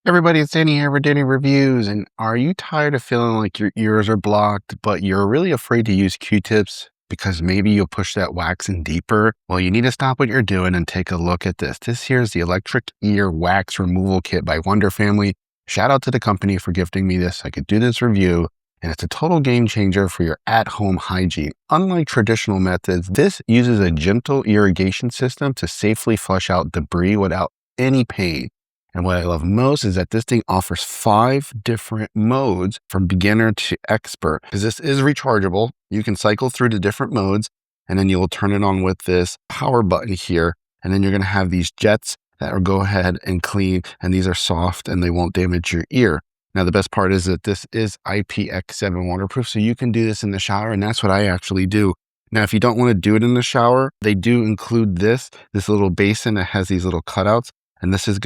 Everybody, it's Danny here for Danny Reviews. And are you tired of feeling like your ears are blocked, but you're really afraid to use Q-tips because maybe you'll push that wax in deeper? Well, you need to stop what you're doing and take a look at this. This here is the electric ear wax removal kit by Wonder Family. Shout out to the company for gifting me this. I could do this review, and it's a total game changer for your at-home hygiene. Unlike traditional methods, this uses a gentle irrigation system to safely flush out debris without any pain. And what I love most is that this thing offers 5 different modes from beginner to expert, because this is rechargeable. You can cycle through the different modes, and then you'll turn it on with this power button here. And then you're going to have these jets that will go ahead and clean, and these are soft and they won't damage your ear. Now, the best part is that this is IPX7 waterproof, so you can do this in the shower, and that's what I actually do. Now, if you don't want to do it in the shower, they do include this little basin that has these little cutouts, and this is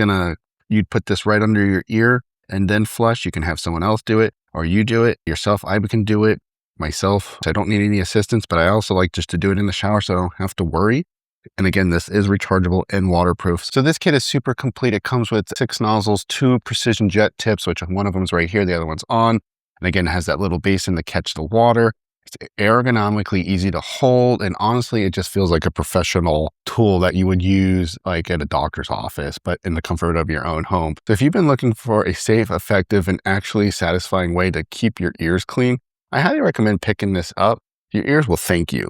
you'd put this right under your ear and then flush. You can have someone else do it, or you do it yourself. I can do it myself. I don't need any assistance, but I also like just to do it in the shower so I don't have to worry. And again, this is rechargeable and waterproof. So this kit is super complete. It comes with 6 nozzles, 2 precision jet tips, which one of them is right here, the other one's on. And again, it has that little basin to catch the water. It's ergonomically easy to hold, and honestly, it just feels like a professional tool that you would use like at a doctor's office, but in the comfort of your own home. So if you've been looking for a safe, effective, and actually satisfying way to keep your ears clean, I highly recommend picking this up. Your ears will thank you.